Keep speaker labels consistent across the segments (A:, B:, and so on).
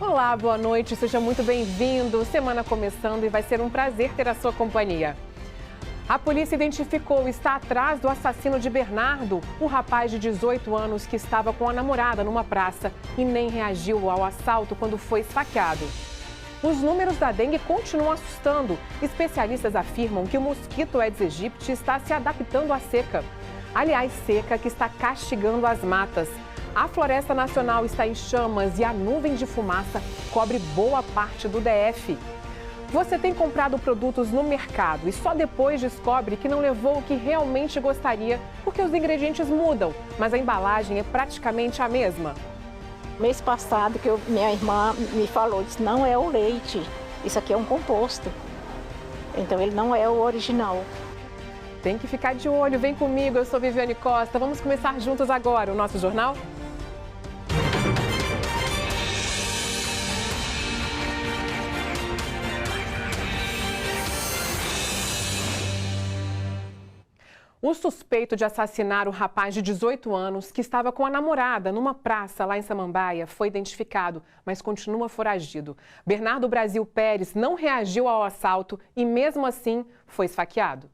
A: Olá, boa noite, seja muito bem-vindo. Semana começando e vai ser um prazer ter a sua companhia. A polícia identificou e está atrás do assassino de Bernardo, um rapaz de 18 anos que estava com a namorada numa praça e nem reagiu ao assalto quando foi esfaqueado. Os números da dengue continuam assustando. Especialistas afirmam que o mosquito Aedes aegypti está se adaptando à seca. Aliás, seca que está castigando as matas. A Floresta Nacional está em chamas e a nuvem de fumaça cobre boa parte do DF. Você tem comprado produtos no mercado e só depois descobre que não levou o que realmente gostaria, porque os ingredientes mudam, mas a embalagem é praticamente a mesma.
B: Mês passado, minha irmã me falou, disse, não é o leite, isso aqui é um composto. Então ele não é o original.
A: Tem que ficar de olho, vem comigo, eu sou Viviane Costa. Vamos começar juntos agora o nosso jornal? O suspeito de assassinar o rapaz de 18 anos que estava com a namorada numa praça lá em Samambaia foi identificado, mas continua foragido. Bernardo Brasil Pérez não reagiu ao assalto e, mesmo assim, foi esfaqueado.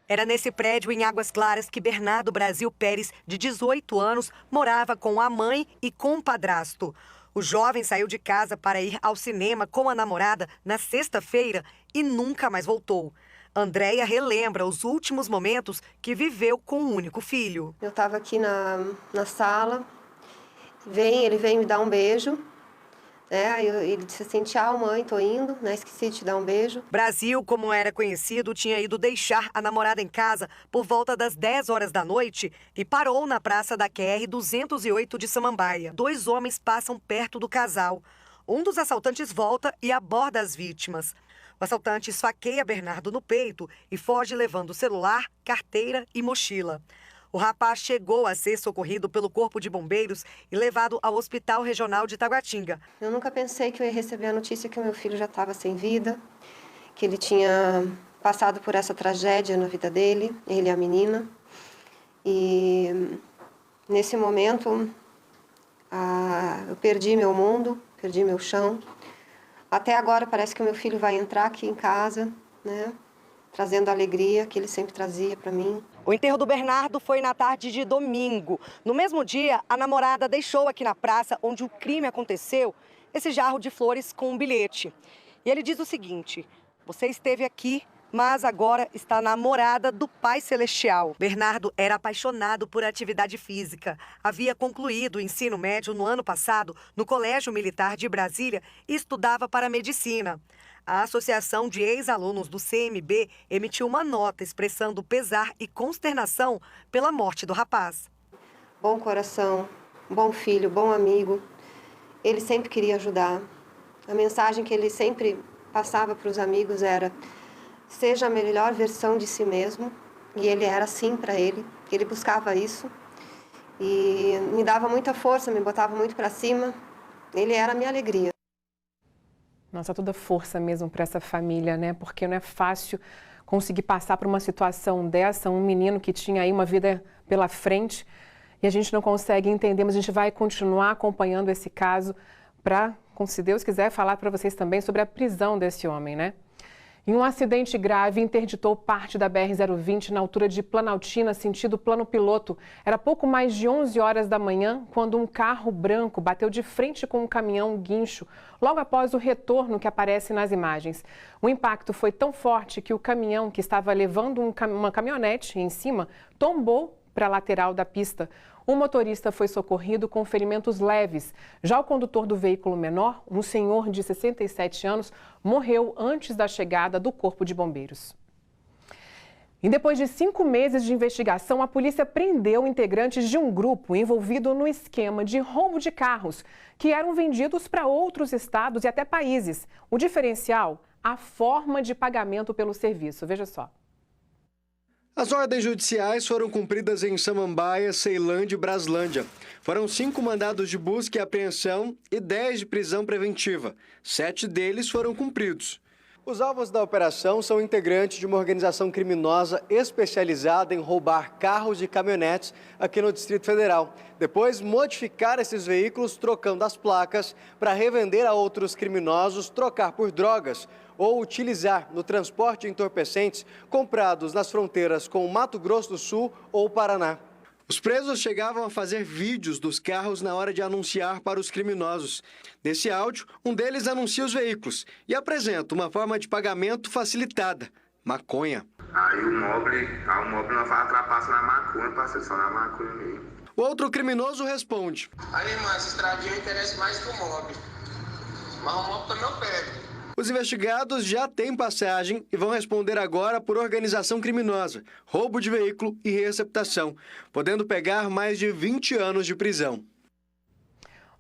C: Era nesse prédio em Águas Claras que Bernardo Brasil Pérez, de 18 anos, morava com a mãe e com o padrasto. O jovem saiu de casa para ir ao cinema com a namorada na sexta-feira e nunca mais voltou. Andréia relembra os últimos momentos que viveu com o único filho.
D: Eu estava aqui na sala, ele veio me dar um beijo, né? Ele disse assim, tchau mãe, tô indo, né? Esqueci de te dar um beijo.
C: Brasil, como era conhecido, tinha ido deixar a namorada em casa por volta das 10 horas da noite e parou na praça da QR 208 de Samambaia. 2 homens passam perto do casal. Um dos assaltantes volta e aborda as vítimas. O assaltante esfaqueia Bernardo no peito e foge levando celular, carteira e mochila. O rapaz chegou a ser socorrido pelo Corpo de Bombeiros e levado ao Hospital Regional de Taguatinga.
D: Eu nunca pensei que eu ia receber a notícia que o meu filho já estava sem vida, que ele tinha passado por essa tragédia na vida dele, ele e a menina. E nesse momento, eu perdi meu mundo, perdi meu chão. Até agora parece que o meu filho vai entrar aqui em casa, né, trazendo a alegria que ele sempre trazia para mim.
C: O enterro do Bernardo foi na tarde de domingo. No mesmo dia, a namorada deixou aqui na praça onde o crime aconteceu esse jarro de flores com um bilhete. E ele diz o seguinte: você esteve aqui, mas agora está namorada do Pai Celestial. Bernardo era apaixonado por atividade física. Havia concluído o ensino médio no ano passado no Colégio Militar de Brasília e estudava para medicina. A Associação de Ex-Alunos do CMB emitiu uma nota expressando pesar e consternação pela morte do rapaz.
D: Bom coração, bom filho, bom amigo. Ele sempre queria ajudar. A mensagem que ele sempre passava para os amigos era: seja a melhor versão de si mesmo, e ele era assim para ele buscava isso, e me dava muita força, me botava muito para cima, ele era a minha alegria.
A: Nossa, toda força mesmo para essa família, né? Porque não é fácil conseguir passar por uma situação dessa, um menino que tinha aí uma vida pela frente, e a gente não consegue entender, mas a gente vai continuar acompanhando esse caso para, se Deus quiser, falar para vocês também sobre a prisão desse homem, né? Em um acidente grave, interditou parte da BR-020 na altura de Planaltina, sentido Plano Piloto. Era pouco mais de 11 horas da manhã, quando um carro branco bateu de frente com um caminhão guincho, logo após o retorno que aparece nas imagens. O impacto foi tão forte que o caminhão, que estava levando uma caminhonete em cima, tombou para a lateral da pista. O motorista foi socorrido com ferimentos leves. Já o condutor do veículo menor, um senhor de 67 anos, morreu antes da chegada do Corpo de Bombeiros. E depois de 5 meses de investigação, a polícia prendeu integrantes de um grupo envolvido no esquema de roubo de carros, que eram vendidos para outros estados e até países. O diferencial, a forma de pagamento pelo serviço. Veja só.
E: As ordens judiciais foram cumpridas em Samambaia, Ceilândia e Braslândia. Foram 5 mandados de busca e apreensão e 10 de prisão preventiva. 7 deles foram cumpridos. Os alvos da operação são integrantes de uma organização criminosa especializada em roubar carros e caminhonetes aqui no Distrito Federal. Depois, modificar esses veículos trocando as placas para revender a outros criminosos, trocar por drogas ou utilizar no transporte de entorpecentes comprados nas fronteiras com o Mato Grosso do Sul ou o Paraná. Os presos chegavam a fazer vídeos dos carros na hora de anunciar para os criminosos. Nesse áudio, um deles anuncia os veículos e apresenta uma forma de pagamento facilitada: maconha.
F: Aí o móvel não vai atrapalhar na maconha, parceiro, só na maconha mesmo.
E: O outro criminoso responde:
F: Aí, irmã, essa estradinha interessa mais que o móvel. Mas o móvel também eu pego.
E: Os investigados já têm passagem e vão responder agora por organização criminosa, roubo de veículo e receptação, podendo pegar mais de 20 anos de prisão.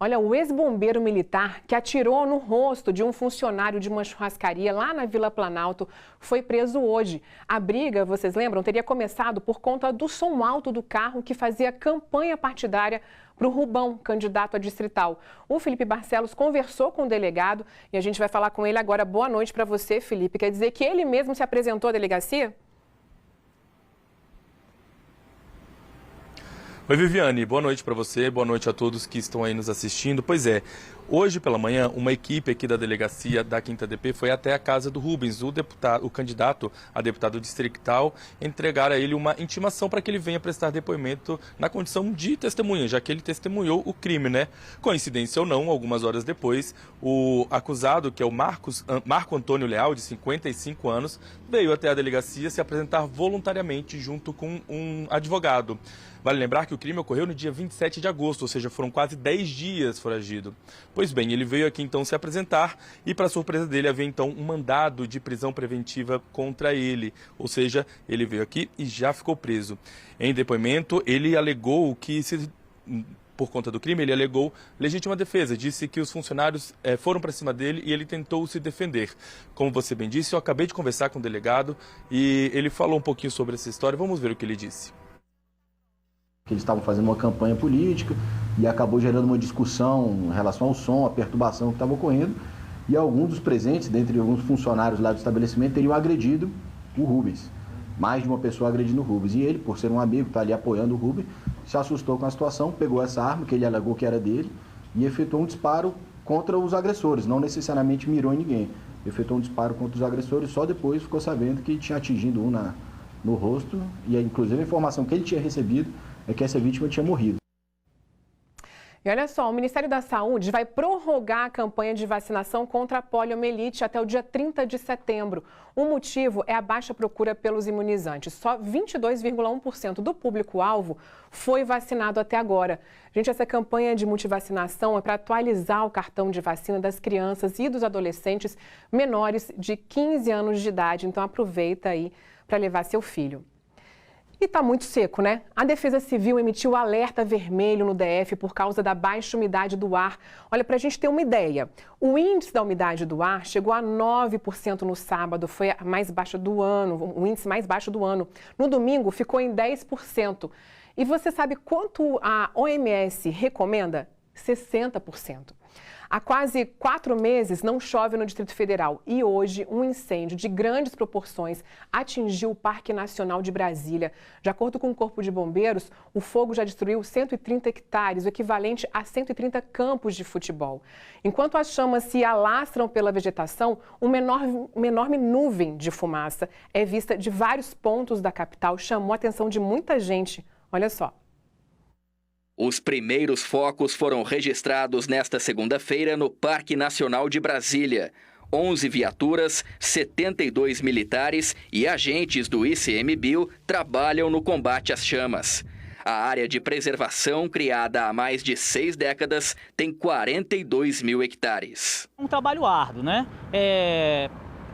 A: Olha, o ex-bombeiro militar que atirou no rosto de um funcionário de uma churrascaria lá na Vila Planalto foi preso hoje. A briga, vocês lembram, teria começado por conta do som alto do carro que fazia campanha partidária para o Rubão, candidato a distrital. O Felipe Barcelos conversou com o delegado e a gente vai falar com ele agora. Boa noite para você, Felipe. Quer dizer que ele mesmo se apresentou à delegacia?
G: Oi, Viviane, boa noite para você, boa noite a todos que estão aí nos assistindo. Pois é, hoje pela manhã, uma equipe aqui da delegacia da 5ª DP foi até a casa do Rubens, o candidato a deputado distrital, entregar a ele uma intimação para que ele venha prestar depoimento na condição de testemunha, já que ele testemunhou o crime, né? Coincidência ou não, algumas horas depois, o acusado, que é o Marco Antônio Leal, de 55 anos, veio até a delegacia se apresentar voluntariamente junto com um advogado. Vale lembrar que o crime ocorreu no dia 27 de agosto, ou seja, foram quase 10 dias foragido. Pois bem, ele veio aqui então se apresentar e, para surpresa dele, havia então um mandado de prisão preventiva contra ele. Ou seja, ele veio aqui e já ficou preso. Em depoimento, ele alegou que, por conta do crime, ele alegou legítima defesa. Disse que os funcionários foram para cima dele e ele tentou se defender. Como você bem disse, eu acabei de conversar com o delegado e ele falou um pouquinho sobre essa história. Vamos ver o que ele disse.
H: Eles estavam fazendo uma campanha política e acabou gerando uma discussão em relação ao som, a perturbação que estava ocorrendo, e alguns dos presentes, dentre alguns funcionários lá do estabelecimento, teriam agredido o Rubens. Mais de uma pessoa agredindo o Rubens. E ele, por ser um amigo, está ali apoiando o Rubens, se assustou com a situação, pegou essa arma, que ele alegou que era dele, e efetuou um disparo contra os agressores, não necessariamente mirou em ninguém. Efetuou um disparo contra os agressores, só depois ficou sabendo que tinha atingido um no rosto, e inclusive a informação que ele tinha recebido é que essa vítima tinha morrido.
A: E olha só, o Ministério da Saúde vai prorrogar a campanha de vacinação contra a poliomielite até o dia 30 de setembro. O motivo é a baixa procura pelos imunizantes. Só 22,1% do público-alvo foi vacinado até agora. Gente, essa campanha de multivacinação é para atualizar o cartão de vacina das crianças e dos adolescentes menores de 15 anos de idade. Então aproveita aí para levar seu filho. E está muito seco, né? A Defesa Civil emitiu alerta vermelho no DF por causa da baixa umidade do ar. Olha, para a gente ter uma ideia, o índice da umidade do ar chegou a 9% no sábado, foi a mais baixa do ano, o índice mais baixo do ano. No domingo ficou em 10%. E você sabe quanto a OMS recomenda? 60%. Há quase 4 meses não chove no Distrito Federal e hoje um incêndio de grandes proporções atingiu o Parque Nacional de Brasília. De acordo com o Corpo de Bombeiros, o fogo já destruiu 130 hectares, o equivalente a 130 campos de futebol. Enquanto as chamas se alastram pela vegetação, uma enorme nuvem de fumaça é vista de vários pontos da capital, chamou a atenção de muita gente. Olha só.
I: Os primeiros focos foram registrados nesta segunda-feira no Parque Nacional de Brasília. 11 viaturas, 72 militares e agentes do ICMBio trabalham no combate às chamas. A área de preservação, criada há mais de 6 décadas, tem 42 mil hectares.
J: Um trabalho árduo, né?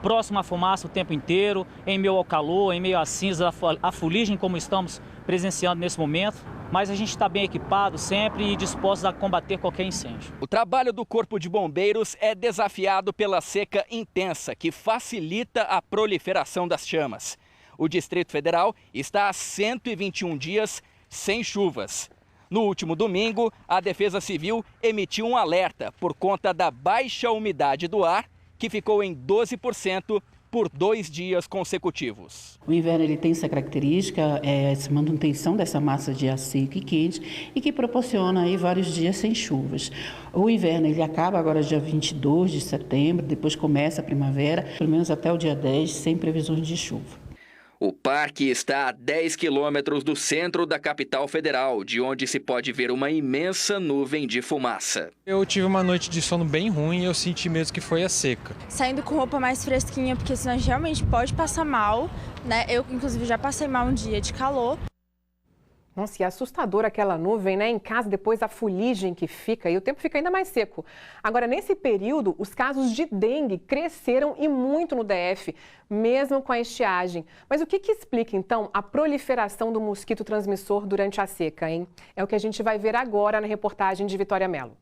J: Próximo à fumaça o tempo inteiro, em meio ao calor, em meio à cinza, à fuligem, como estamos presenciando nesse momento. Mas a gente está bem equipado sempre e disposto a combater qualquer incêndio.
I: O trabalho do Corpo de Bombeiros é desafiado pela seca intensa, que facilita a proliferação das chamas. O Distrito Federal está há 121 dias sem chuvas. No último domingo, a Defesa Civil emitiu um alerta por conta da baixa umidade do ar que ficou em 12% por 2 dias consecutivos.
K: O inverno ele tem essa característica, essa manutenção dessa massa de ar seco e quente e que proporciona aí vários dias sem chuvas. O inverno ele acaba agora dia 22 de setembro, depois começa a primavera, pelo menos até o dia 10, sem previsões de chuva.
I: O parque está a 10 quilômetros do centro da capital federal, de onde se pode ver uma imensa nuvem de fumaça.
L: Eu tive uma noite de sono bem ruim e eu senti mesmo que foi a seca.
M: Saindo com roupa mais fresquinha, porque senão a gente realmente pode passar mal, né? Eu, inclusive, já passei mal um dia de calor.
A: Nossa, e é assustador aquela nuvem, né? Em casa, depois a fuligem que fica e o tempo fica ainda mais seco. Agora, nesse período, os casos de dengue cresceram e muito no DF, mesmo com a estiagem. Mas o que explica, então, a proliferação do mosquito transmissor durante a seca, hein? É o que a gente vai ver agora na reportagem de Vitória Mello.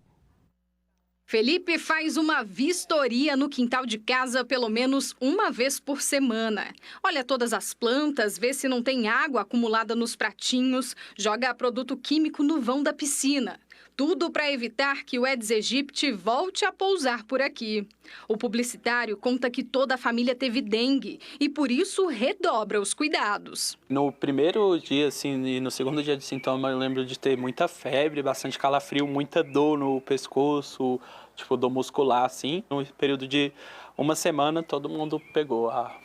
N: Felipe faz uma vistoria no quintal de casa pelo menos uma vez por semana. Olha todas as plantas, vê se não tem água acumulada nos pratinhos, joga produto químico no vão da piscina. Tudo para evitar que o Aedes aegypti volte a pousar por aqui. O publicitário conta que toda a família teve dengue e por isso redobra os cuidados.
O: No primeiro dia, assim, e no segundo dia de sintoma, eu lembro de ter muita febre, bastante calafrio, muita dor no pescoço, tipo dor muscular, assim. No período de uma semana, todo mundo pegou a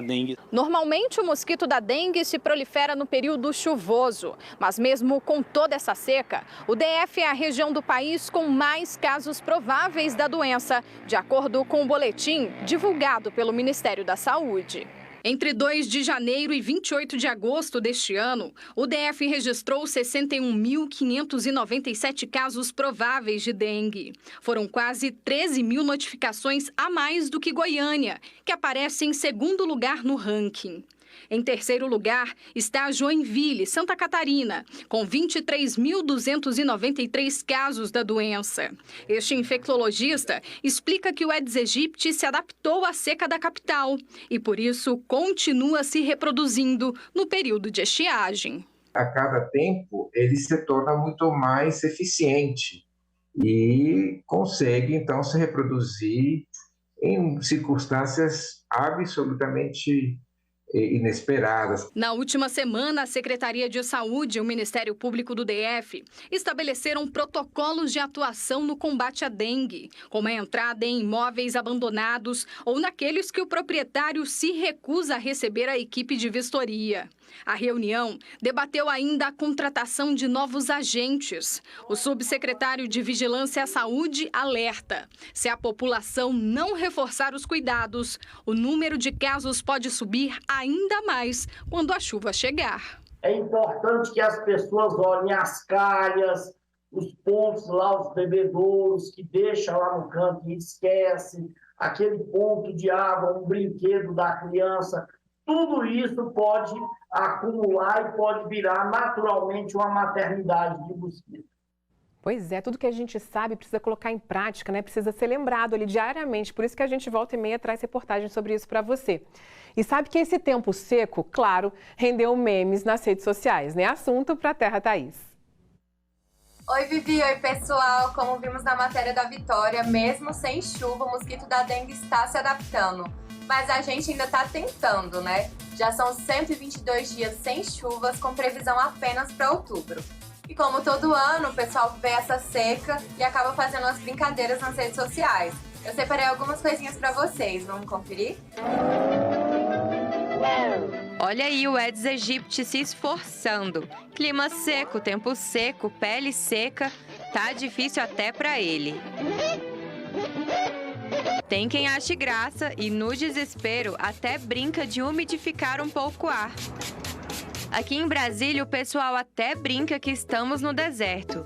O: dengue.
N: Normalmente, o mosquito da dengue se prolifera no período chuvoso. Mas mesmo com toda essa seca, o DF é a região do país com mais casos prováveis da doença, de acordo com o boletim divulgado pelo Ministério da Saúde. Entre 2 de janeiro e 28 de agosto deste ano, o DF registrou 61.597 casos prováveis de dengue. Foram quase 13 mil notificações a mais do que Goiânia, que aparece em segundo lugar no ranking. Em terceiro lugar está Joinville, Santa Catarina, com 23.293 casos da doença. Este infectologista explica que o Aedes aegypti se adaptou à seca da capital e, por isso, continua se reproduzindo no período de estiagem.
P: A cada tempo, ele se torna muito mais eficiente e consegue, então, se reproduzir em circunstâncias absolutamente inesperadas.
N: Na última semana, a Secretaria de Saúde e o Ministério Público do DF estabeleceram protocolos de atuação no combate à dengue, como a entrada em imóveis abandonados ou naqueles que o proprietário se recusa a receber a equipe de vistoria. A reunião debateu ainda a contratação de novos agentes. O subsecretário de Vigilância à Saúde alerta: se a população não reforçar os cuidados, o número de casos pode subir ainda mais quando a chuva chegar.
Q: É importante que as pessoas olhem as calhas, os pontos lá, os bebedouros que deixam lá no canto e esquecem, aquele ponto de água, um brinquedo da criança. Tudo isso pode acumular e pode virar naturalmente uma maternidade de mosquito.
A: Pois é, tudo que a gente sabe precisa colocar em prática, né? Precisa ser lembrado ali diariamente. Por isso que a gente volta e meia traz reportagem sobre isso para você. E sabe que esse tempo seco, claro, rendeu memes nas redes sociais, né? Assunto para Terra Thaís.
R: Oi, Vivi. Oi, pessoal. Como vimos na matéria da Vitória, mesmo sem chuva, o mosquito da dengue está se adaptando. Mas a gente ainda está tentando, né? Já são 122 dias sem chuvas, com previsão apenas para outubro. E como todo ano, o pessoal vê essa seca e acaba fazendo umas brincadeiras nas redes sociais. Eu separei algumas coisinhas para vocês, vamos conferir?
S: Olha aí o Aedes aegypti se esforçando. Clima seco, tempo seco, pele seca, tá difícil até para ele. Tem quem ache graça e, no desespero, até brinca de umidificar um pouco o ar. Aqui em Brasília, o pessoal até brinca que estamos no deserto.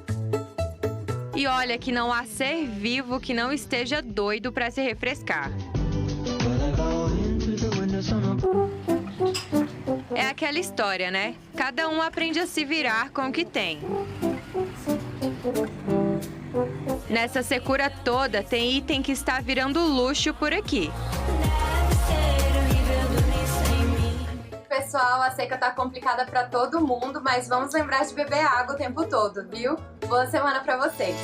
S: E olha que não há ser vivo que não esteja doido para se refrescar. É aquela história, né? Cada um aprende a se virar com o que tem. Nessa secura toda, tem item que está virando luxo por aqui.
R: Pessoal, a seca tá complicada para todo mundo, mas vamos lembrar de beber água o tempo todo, viu? Boa semana para vocês.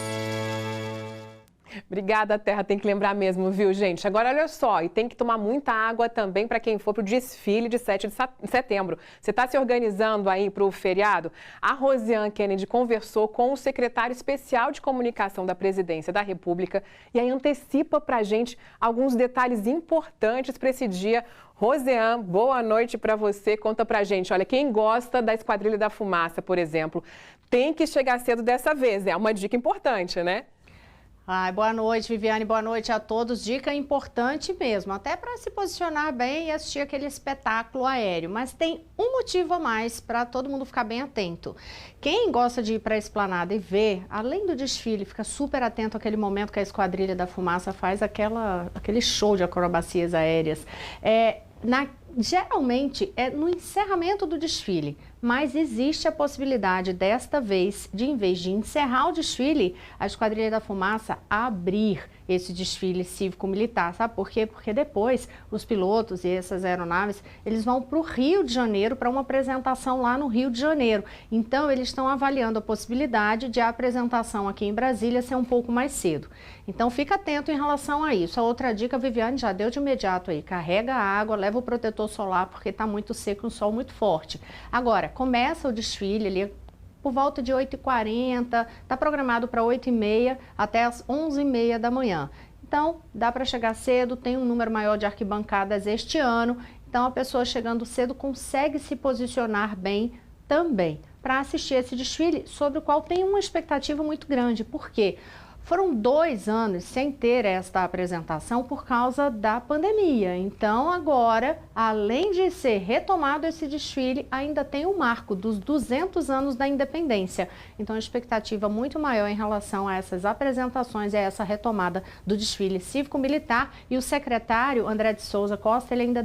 A: Obrigada, Terra. Tem que lembrar mesmo, viu, gente? Agora, olha só, e tem que tomar muita água também para quem for para o desfile de 7 de setembro. Você está se organizando aí para o feriado? A Rosiane Kennedy conversou com o secretário especial de comunicação da Presidência da República e aí antecipa para a gente alguns detalhes importantes para esse dia. Rosiane, boa noite para você. Conta para a gente. Olha, quem gosta da Esquadrilha da Fumaça, por exemplo, tem que chegar cedo dessa vez. É uma dica importante, né?
T: Boa noite, Viviane, boa noite a todos. Dica importante mesmo, até para se posicionar bem e assistir aquele espetáculo aéreo. Mas tem um motivo a mais para todo mundo ficar bem atento. Quem gosta de ir para a Esplanada e ver, além do desfile, fica super atento àquele momento que a Esquadrilha da Fumaça faz aquele show de acrobacias aéreas. Geralmente é no encerramento do desfile, mas existe a possibilidade desta vez de, em vez de encerrar o desfile, a Esquadrilha da Fumaça abrir esse desfile cívico-militar. Sabe por quê? Porque depois os pilotos e essas aeronaves, eles vão para o Rio de Janeiro para uma apresentação lá no Rio de Janeiro. Então, eles estão avaliando a possibilidade de a apresentação aqui em Brasília ser um pouco mais cedo. Então, fica atento em relação a isso. A outra dica, a Viviane já deu de imediato aí. Carrega a água, leva o protetor solar, porque está muito seco e um sol muito forte. Agora, começa o desfile ali por volta de 8h40, está programado para 8h30 até as 11h30 da manhã. Então, dá para chegar cedo, tem um número maior de arquibancadas este ano, então a pessoa chegando cedo consegue se posicionar bem também para assistir esse desfile, sobre o qual tem uma expectativa muito grande. Por quê? Foram 2 anos sem ter esta apresentação por causa da pandemia. Então, agora, além de ser retomado esse desfile, ainda tem o marco dos 200 anos da independência. Então, a expectativa muito maior em relação a essas apresentações e a essa retomada do desfile cívico-militar. E o secretário, André de Souza Costa, ele ainda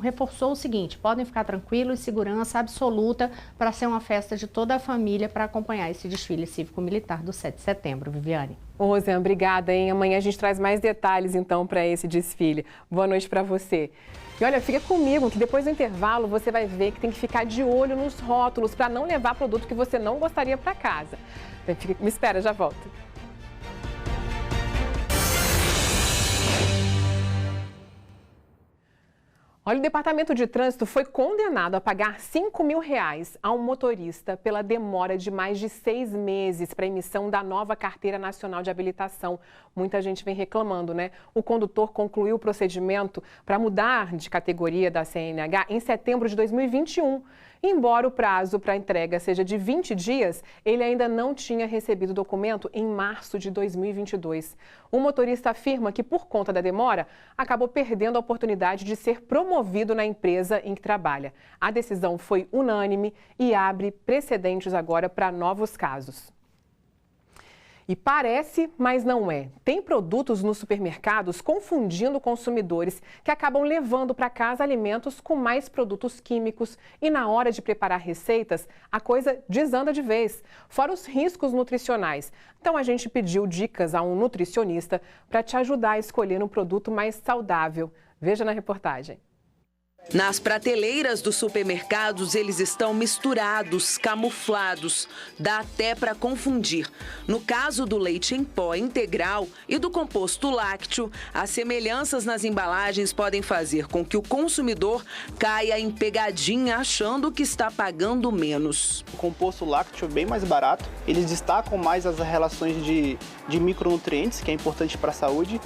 T: reforçou o seguinte: podem ficar tranquilos, segurança absoluta para ser uma festa de toda a família para acompanhar esse desfile cívico-militar do 7 de setembro. Viviane.
A: Ô, Rosiane, obrigada, hein? Amanhã a gente traz mais detalhes, então, para esse desfile. Boa noite para você. E olha, fica comigo que depois do intervalo você vai ver que tem que ficar de olho nos rótulos para não levar produto que você não gostaria para casa. Me espera, já volto. Olha, o Departamento de Trânsito foi condenado a pagar R$5 mil a um motorista pela demora de mais de 6 meses para a emissão da nova Carteira Nacional de Habilitação. Muita gente vem reclamando, né? O condutor concluiu o procedimento para mudar de categoria da CNH em setembro de 2021. Embora o prazo para entrega seja de 20 dias, ele ainda não tinha recebido o documento em março de 2022. O motorista afirma que, por conta da demora, acabou perdendo a oportunidade de ser promovido na empresa em que trabalha. A decisão foi unânime e abre precedentes agora para novos casos. E parece, mas não é. Tem produtos nos supermercados confundindo consumidores que acabam levando para casa alimentos com mais produtos químicos. E na hora de preparar receitas, a coisa desanda de vez, fora os riscos nutricionais. Então a gente pediu dicas a um nutricionista para te ajudar a escolher um produto mais saudável. Veja na reportagem.
U: Nas prateleiras dos supermercados, eles estão misturados, camuflados. Dá até para confundir. No caso do leite em pó integral e do composto lácteo, as semelhanças nas embalagens podem fazer com que o consumidor caia em pegadinha achando que está pagando menos.
V: O composto lácteo é bem mais barato. Eles destacam mais as relações de micronutrientes, que é importante para a saúde.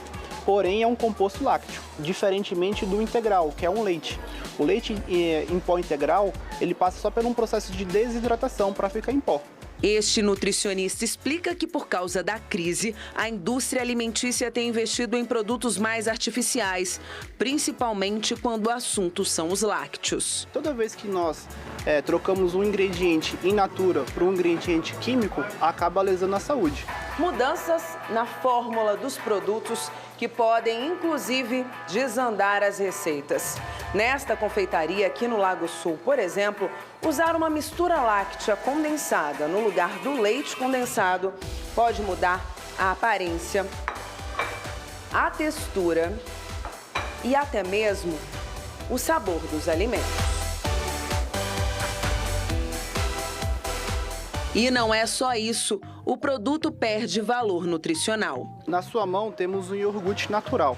V: Porém, é um composto lácteo, diferentemente do integral, que é um leite. O leite em pó integral, ele passa só por um processo de desidratação para ficar em pó.
U: Este nutricionista explica que, por causa da crise, a indústria alimentícia tem investido em produtos mais artificiais, principalmente quando o assunto são os lácteos.
V: Toda vez que nós trocamos um ingrediente in natura por um ingrediente químico, acaba lesando a saúde.
U: Mudanças na fórmula dos produtos que podem, inclusive, desandar as receitas. Nesta confeitaria aqui no Lago Sul, por exemplo, usar uma mistura láctea condensada no lugar do leite condensado pode mudar a aparência, a textura e até mesmo o sabor dos alimentos. E não é só isso. o produto perde valor nutricional.
V: Na sua mão temos um iogurte natural,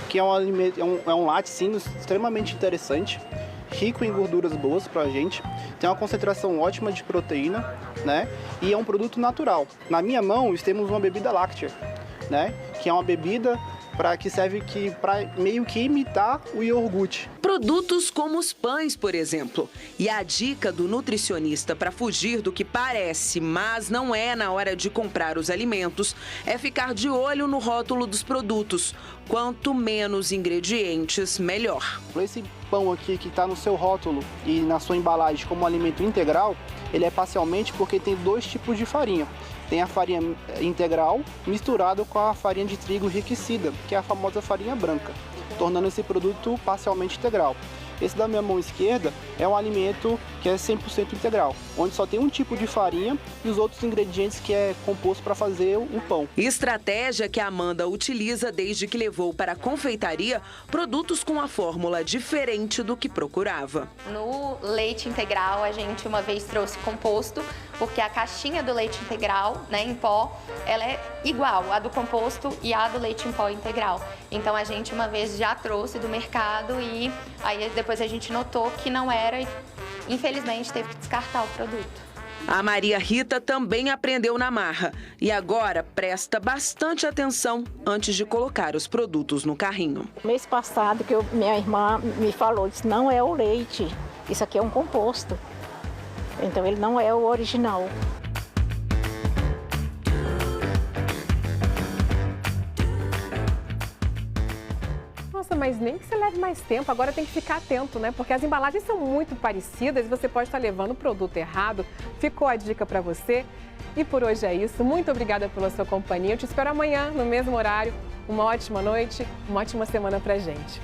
V: que é um laticínio extremamente interessante, rico em gorduras boas para a gente, tem uma concentração ótima de proteína, né? E é um produto natural. Na minha mão temos uma bebida láctea, né? Que é uma bebida que serve para meio que imitar o iogurte.
U: Produtos como os pães, por exemplo. E a dica do nutricionista para fugir do que parece, mas não é na hora de comprar os alimentos, é ficar de olho no rótulo dos produtos. Quanto menos ingredientes, melhor.
V: Esse pão aqui que está no seu rótulo e na sua embalagem como alimento integral, ele é parcialmente porque tem 2 tipos de farinha. Tem a farinha integral misturada com a farinha de trigo enriquecida, que é a famosa farinha branca, tornando esse produto parcialmente integral. Esse da minha mão esquerda é um alimento que é 100% integral, onde só tem um tipo de farinha e os outros ingredientes que é composto para fazer o pão.
U: Estratégia que a Amanda utiliza desde que levou para a confeitaria produtos com a fórmula diferente do que procurava.
B: No leite integral, a gente uma vez trouxe composto, porque a caixinha do leite integral, né, em pó, ela é igual à do composto e à do leite em pó integral. Então a gente uma vez já trouxe do mercado e aí depois a gente notou que não era e infelizmente teve que descartar o produto.
U: A Maria Rita também aprendeu na marra e agora presta bastante atenção antes de colocar os produtos no carrinho.
C: Mês passado que minha irmã me falou, disse, não é o leite, isso aqui é um composto. Então ele não é o original.
A: Nossa, mas nem que você leve mais tempo, agora tem que ficar atento, né? Porque as embalagens são muito parecidas e você pode estar levando o produto errado. Ficou a dica para você. E por hoje é isso. Muito obrigada pela sua companhia. Eu te espero amanhã, no mesmo horário. Uma ótima noite, uma ótima semana pra gente.